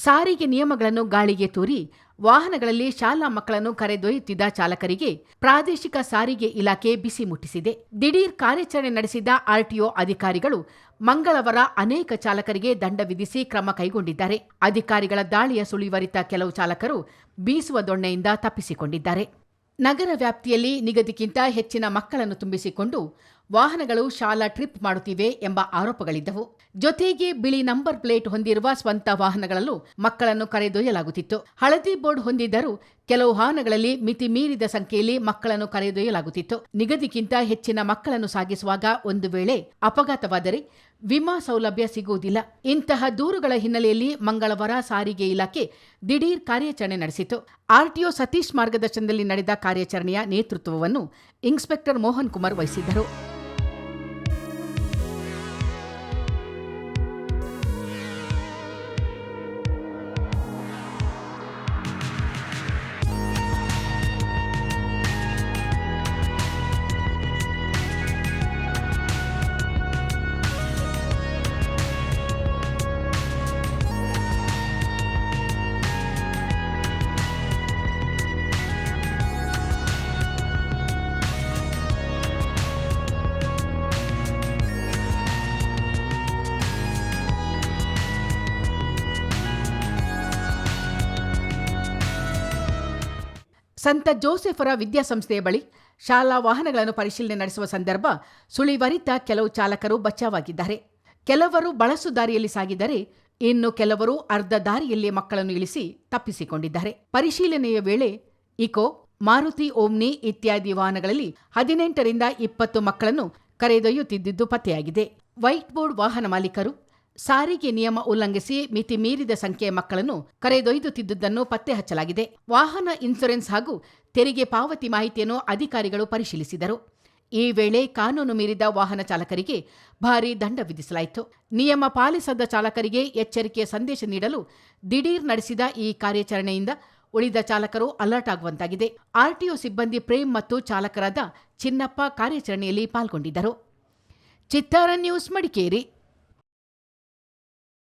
ಸಾರಿಗೆ ನಿಯಮಗಳನ್ನು ಗಾಳಿಗೆ ತೂರಿ ವಾಹನಗಳಲ್ಲಿ ಶಾಲಾ ಮಕ್ಕಳನ್ನು ಕರೆದೊಯ್ಯುತ್ತಿದ್ದ ಚಾಲಕರಿಗೆ ಪ್ರಾದೇಶಿಕ ಸಾರಿಗೆ ಇಲಾಖೆ ಬಿಸಿ ಮುಟ್ಟಿಸಿದೆ. ದಿಢೀರ್ ಕಾರ್ಯಾಚರಣೆ ನಡೆಸಿದ ಆರ್ಟಿಒ ಅಧಿಕಾರಿಗಳು ಮಂಗಳವಾರ ಅನೇಕ ಚಾಲಕರಿಗೆ ದಂಡ ವಿಧಿಸಿ ಕ್ರಮ ಕೈಗೊಂಡಿದ್ದಾರೆ. ಅಧಿಕಾರಿಗಳ ದಾಳಿಯ ಸುಳಿವರಿತ ಕೆಲವು ಚಾಲಕರು ಬೀಸುವ ದೊಣ್ಣೆಯಿಂದ ತಪ್ಪಿಸಿಕೊಂಡಿದ್ದಾರೆ. ನಗರ ವ್ಯಾಪ್ತಿಯಲ್ಲಿ ನಿಗದಿಗಿಂತ ಹೆಚ್ಚಿನ ಮಕ್ಕಳನ್ನು ತುಂಬಿಸಿಕೊಂಡು ವಾಹನಗಳು ಶಾಲಾ ಟ್ರಿಪ್ ಮಾಡುತ್ತಿವೆ ಎಂಬ ಆರೋಪಗಳಿದ್ದವು. ಜೊತೆಗೆ ಬಿಳಿ ನಂಬರ್ ಪ್ಲೇಟ್ ಹೊಂದಿರುವ ಸ್ವಂತ ವಾಹನಗಳಲ್ಲೂ ಮಕ್ಕಳನ್ನು ಕರೆದೊಯ್ಯಲಾಗುತ್ತಿತ್ತು. ಹಳದಿ ಬೋರ್ಡ್ ಹೊಂದಿದ್ದರೂ ಕೆಲವು ವಾಹನಗಳಲ್ಲಿ ಮಿತಿ ಮೀರಿದ ಸಂಖ್ಯೆಯಲ್ಲಿ ಮಕ್ಕಳನ್ನು ಕರೆದೊಯ್ಯಲಾಗುತ್ತಿತ್ತು. ನಿಗದಿಗಿಂತ ಹೆಚ್ಚಿನ ಮಕ್ಕಳನ್ನು ಸಾಗಿಸುವಾಗ ಒಂದು ವೇಳೆ ಅಪಘಾತವಾದರೆ ವಿಮಾ ಸೌಲಭ್ಯ ಸಿಗುವುದಿಲ್ಲ. ಇಂತಹ ದೂರುಗಳ ಹಿನ್ನೆಲೆಯಲ್ಲಿ ಮಂಗಳವಾರ ಸಾರಿಗೆ ಇಲಾಖೆ ದಿಢೀರ್ ಕಾರ್ಯಾಚರಣೆ ನಡೆಸಿತು. ಆರ್ಟಿಒ ಸತೀಶ್ ಮಾರ್ಗದರ್ಶನದಲ್ಲಿ ನಡೆದ ಕಾರ್ಯಾಚರಣೆಯ ನೇತೃತ್ವವನ್ನು ಇನ್ಸ್ಪೆಕ್ಟರ್ ಮೋಹನ್ ಕುಮಾರ್ ವಹಿಸಿದ್ದರು. ಸಂತ ಜೋಸೆಫರ ವಿದ್ಯಾಸಂಸ್ಥೆಯ ಬಳಿ ಶಾಲಾ ವಾಹನಗಳನ್ನು ಪರಿಶೀಲನೆ ನಡೆಸುವ ಸಂದರ್ಭ ಸುಳಿವರಿತ ಕೆಲವು ಚಾಲಕರು ಬಚಾವಾಗಿದ್ದಾರೆ. ಕೆಲವರು ಬಳಸು ದಾರಿಯಲ್ಲಿ ಸಾಗಿದರೆ ಇನ್ನು ಕೆಲವರು ಅರ್ಧ ದಾರಿಯಲ್ಲಿ ಮಕ್ಕಳನ್ನು ಇಳಿಸಿ ತಪ್ಪಿಸಿಕೊಂಡಿದ್ದಾರೆ. ಪರಿಶೀಲನೆಯ ವೇಳೆ ಇಕೋ, ಮಾರುತಿ ಓಮ್ನಿ ಇತ್ಯಾದಿ ವಾಹನಗಳಲ್ಲಿ 18ರಿಂದ 20 ಮಕ್ಕಳನ್ನು ಕರೆದೊಯ್ಯುತ್ತಿದ್ದುದು ಪತ್ತೆಯಾಗಿದೆ. ವೈಟ್ ಬೋರ್ಡ್ ವಾಹನ ಮಾಲೀಕರು ಸಾರಿಗೆ ನಿಯಮ ಉಲ್ಲಂಘಿಸಿ ಮಿತಿ ಮೀರಿದ ಸಂಖ್ಯೆಯ ಮಕ್ಕಳನ್ನು ಕರೆದೊಯ್ಯುತ್ತಿದ್ದುದನ್ನು ಪತ್ತೆ ಹಚ್ಚಲಾಗಿದೆ. ವಾಹನ ಇನ್ಶೂರೆನ್ಸ್ ಹಾಗೂ ತೆರಿಗೆ ಪಾವತಿ ಮಾಹಿತಿಯನ್ನು ಅಧಿಕಾರಿಗಳು ಪರಿಶೀಲಿಸಿದರು. ಈ ವೇಳೆ ಕಾನೂನು ಮೀರಿದ ವಾಹನ ಚಾಲಕರಿಗೆ ಭಾರೀ ದಂಡ ವಿಧಿಸಲಾಯಿತು. ನಿಯಮ ಪಾಲಿಸದ ಚಾಲಕರಿಗೆ ಎಚ್ಚರಿಕೆಯ ಸಂದೇಶ ನೀಡಲು ದಿಢೀರ್ ನಡೆಸಿದ ಈ ಕಾರ್ಯಾಚರಣೆಯಿಂದ ಉಳಿದ ಚಾಲಕರು ಅಲರ್ಟ್ ಆಗುವಂತಾಗಿದೆ. ಆರ್ಟಿಒ ಸಿಬ್ಬಂದಿ ಪ್ರೇಮ್ ಮತ್ತು ಚಾಲಕರಾದ ಚಿನ್ನಪ್ಪ ಕಾರ್ಯಾಚರಣೆಯಲ್ಲಿ ಪಾಲ್ಗೊಂಡಿದ್ದರು. ಚಿತ್ತಾರ ನ್ಯೂಸ್, ಮಡಿಕೇರಿ.